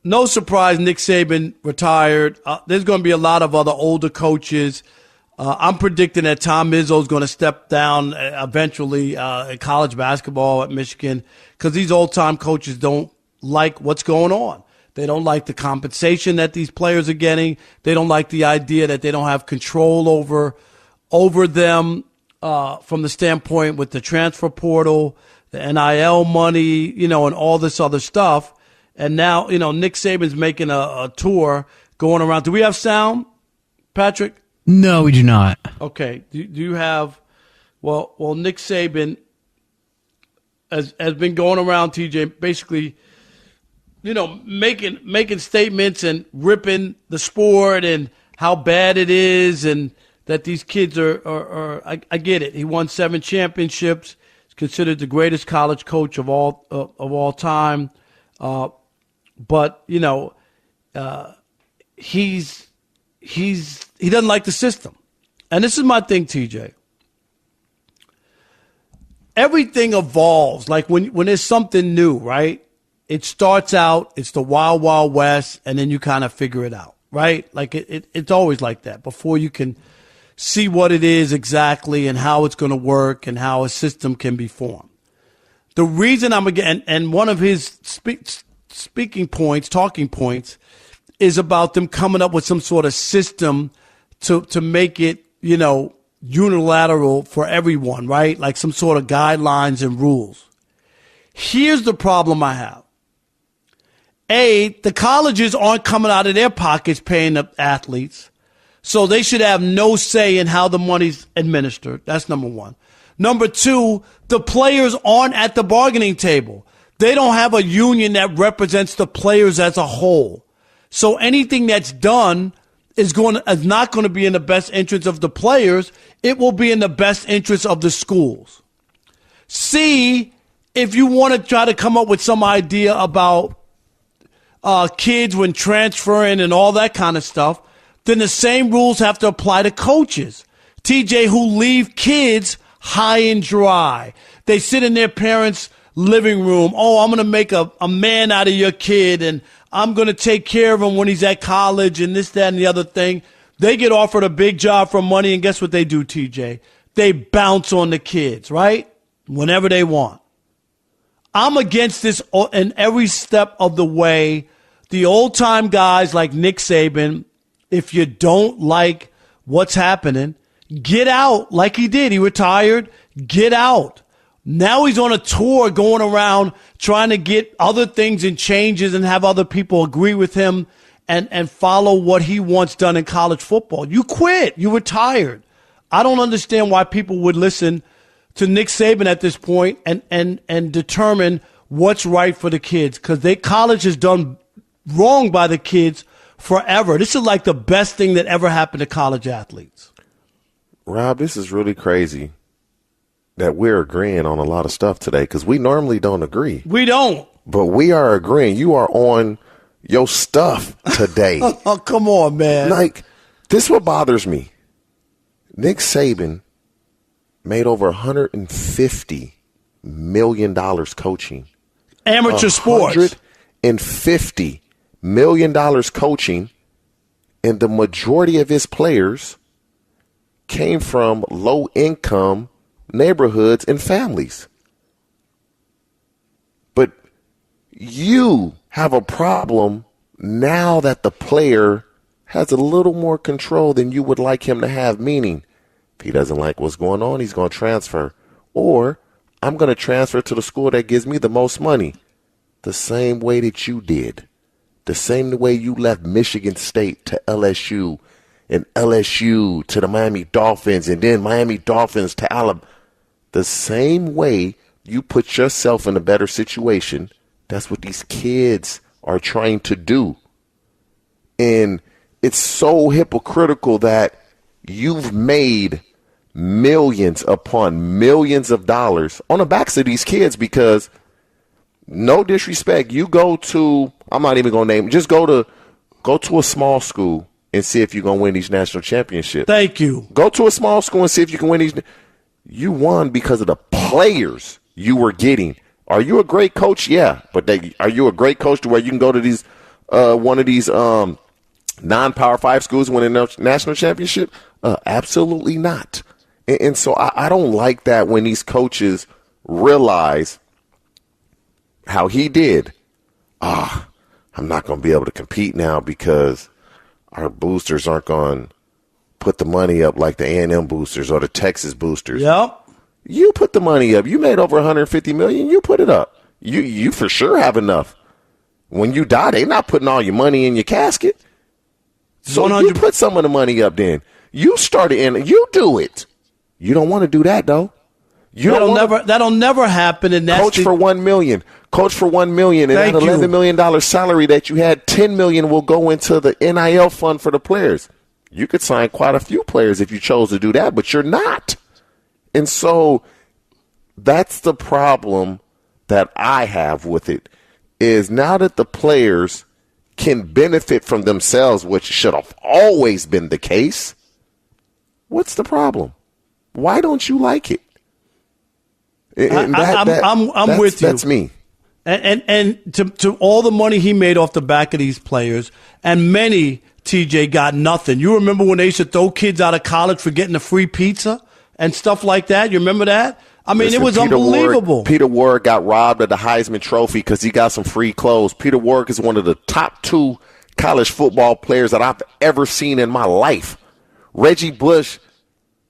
no surprise Nick Saban retired. There's going to be a lot of other older coaches. I'm predicting that Tom Izzo is going to step down eventually in college basketball at Michigan because these old-time coaches don't like what's going on. They don't like the compensation that these players are getting. They don't like the idea that they don't have control over them from the standpoint with the transfer portal, the NIL money, and all this other stuff. And now, Nick Saban's making a tour going around. Do we have sound, Patrick? No, we do not. Okay. Do you have? Well, Nick Saban has been going around, TJ, basically, making statements and ripping the sport and how bad it is, and that these kids are I get it. He won 7 championships. He's considered the greatest college coach of all time. But he doesn't like the system. And this is my thing, TJ. Everything evolves. Like when there's something new, right? It starts out, it's the wild, wild west, and then you kind of figure it out, right? Like it's always like that before you can see what it is exactly and how it's going to work and how a system can be formed. The reason and one of his talking points is about them coming up with some sort of system to make it, unilateral for everyone, right? Like some sort of guidelines and rules. Here's the problem I have. The colleges aren't coming out of their pockets paying the athletes, so they should have no say in how the money's administered. That's number one. Number two, the players aren't at the bargaining table. They don't have a union that represents the players as a whole. So anything that's done is not going to be in the best interest of the players. It will be in the best interest of the schools. C, if you want to try to come up with some idea about kids when transferring and all that kind of stuff, then the same rules have to apply to coaches. TJ, who leave kids high and dry. They sit in their parents' living room. Oh, I'm going to make a man out of your kid, and I'm going to take care of him when he's at college and this, that, and the other thing. They get offered a big job for money, and guess what they do, TJ? They bounce on the kids, right? Whenever they want. I'm against this in every step of the way. The old-time guys like Nick Saban, if you don't like what's happening, get out like he did. He retired. Get out. Now he's on a tour going around trying to get other things and changes and have other people agree with him and follow what he wants done in college football. You quit. You retired. I don't understand why people would listen to Nick Saban at this point and determine what's right for the kids, because college has done wrong by the kids forever. This is like the best thing that ever happened to college athletes. Rob, this is really crazy that we're agreeing on a lot of stuff today, because we normally don't agree. We don't. But we are agreeing. You are on your stuff today. Oh, come on, man. Like, this is what bothers me. Nick Saban made over $150 million coaching. Amateur sports. $150 million coaching, and the majority of his players came from low-income neighborhoods and families. But you have a problem now that the player has a little more control than you would like him to have, meaning if he doesn't like what's going on, he's going to transfer. Or I'm going to transfer to the school that gives me the most money. The same way that you did. The same way you left Michigan State to LSU, and LSU to the Miami Dolphins, and then Miami Dolphins to Alabama. The same way you put yourself in a better situation, that's what these kids are trying to do. And it's so hypocritical that you've made millions upon millions of dollars on the backs of these kids, because no disrespect, you go to, I'm not even going to name, just go to a small school and see if you're going to win these national championships. Thank you. Go to a small school and see if you can win these. You won because of the players you were getting. Are you a great coach? Yeah. But are you a great coach to where you can go to these one of these non-Power 5 schools win a national championship? Absolutely not. And so I don't like that when these coaches realize how he did. I'm not going to be able to compete now because our boosters aren't going to put the money up like the A&M boosters or the Texas boosters. Yep. You put the money up. You made over $150 million. You put it up. You for sure have enough. When you die, they're not putting all your money in your casket. So 100. You put some of the money up then. You start it and you do it. You don't want to do that, though. That'll never happen. And that's Coach for $1 million. Coach for $1 million. And that $11 million salary that you had, $10 million will go into the NIL fund for the players. You could sign quite a few players if you chose to do that, but you're not. And so that's the problem that I have with it, is now that the players can benefit from themselves, which should have always been the case, what's the problem? Why don't you like it? And I'm with you. That's me. And to all the money he made off the back of these players, and many, TJ, got nothing. You remember when they used to throw kids out of college for getting a free pizza and stuff like that? You remember that? I mean, it was unbelievable. Peter Warrick got robbed of the Heisman Trophy because he got some free clothes. Peter Warrick is one of the top 2 college football players that I've ever seen in my life. Reggie Bush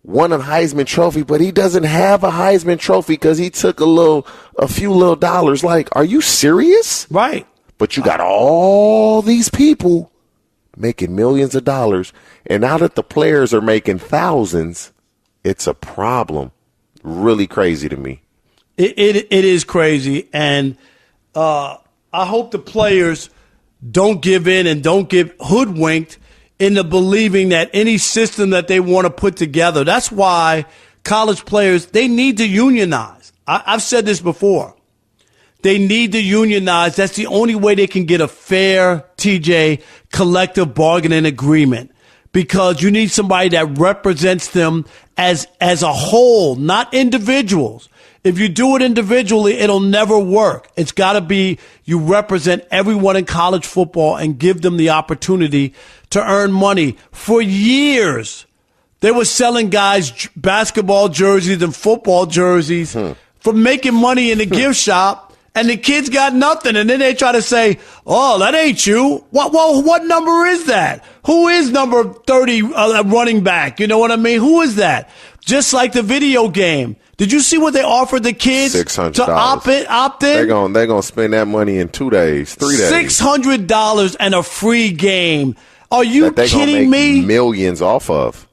won a Heisman Trophy, but he doesn't have a Heisman Trophy because he took a few little dollars. Like, are you serious? Right. But you got all these people making millions of dollars, and now that the players are making thousands, it's a problem. Really crazy to me. It is crazy, and I hope the players don't give in and don't get hoodwinked into believing that any system that they want to put together. That's why college players, they need to unionize. I've said this before. They need to unionize. That's the only way they can get a fair, TJ, collective bargaining agreement, because you need somebody that represents them as a whole, not individuals. If you do it individually, it'll never work. It's got to be you represent everyone in college football and give them the opportunity to earn money. For years, they were selling guys basketball jerseys and football jerseys for making money in the gift shop. And the kids got nothing. And then they try to say, oh, that ain't you. What number is that? Who is number 30 running back? You know what I mean? Who is that? Just like the video game. Did you see what they offered the kids $600 to opt in? They're gonna spend that money in 2 days, 3 days. $600 and a free game. Are you kidding me? Millions off of.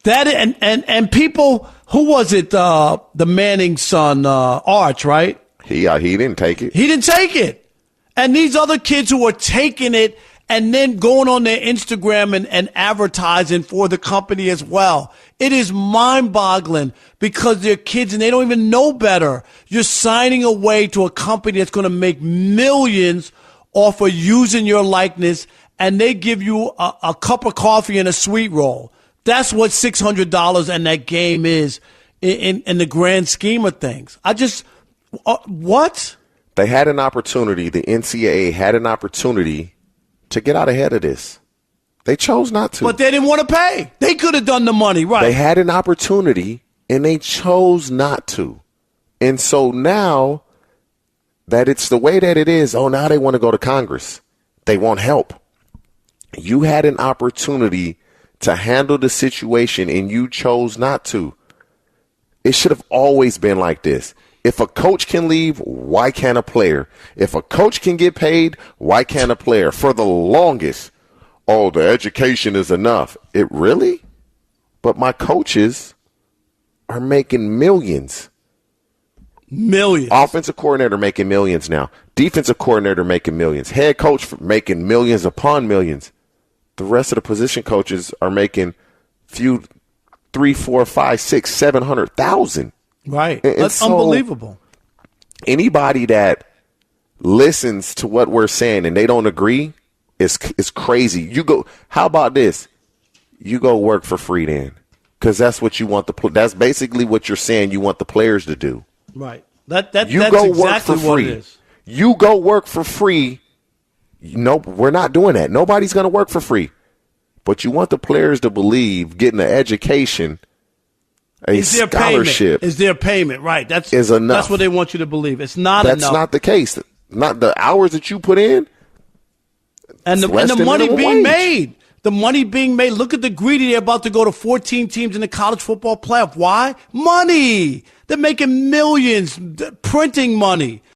That and people, who was it? The Manning son, Arch, right? He didn't take it. He didn't take it. And these other kids who are taking it and then going on their Instagram and advertising for the company as well. It is mind-boggling because they're kids and they don't even know better. You're signing away to a company that's going to make millions off of using your likeness, and they give you a cup of coffee and a sweet roll. That's what $600 and that game is in the grand scheme of things. What? They had an opportunity. The NCAA had an opportunity to get out ahead of this. They chose not to. But they didn't want to pay. They could have done the money, right? They had an opportunity, and they chose not to. And so now that it's the way that it is, now they want to go to Congress. They want help. You had an opportunity to handle the situation, and you chose not to. It should have always been like this. If a coach can leave, why can't a player? If a coach can get paid, why can't a player? For the longest, the education is enough. It really? But my coaches are making millions. Millions. Offensive coordinator making millions now. Defensive coordinator making millions. Head coach making millions upon millions. The rest of the position coaches are making few 3, 4, 5, 6, 700,000. Right. That's unbelievable. Anybody that listens to what we're saying and they don't agree is crazy. How about this? You go work for free then, because that's what you want that's basically what you're saying you want the players to do. Right. That's exactly what it is. You go work for free Nope, we're not doing that. Nobody's going to work for free. But you want the players to believe getting an education, a scholarship is their payment, right? Is enough. That's what they want you to believe. It's not enough. That's not the case. Not the hours that you put in. And the money being made. The money being made. Look at the greedy. They're about to go to 14 teams in the college football playoff. Why? Money. They're making millions, printing money.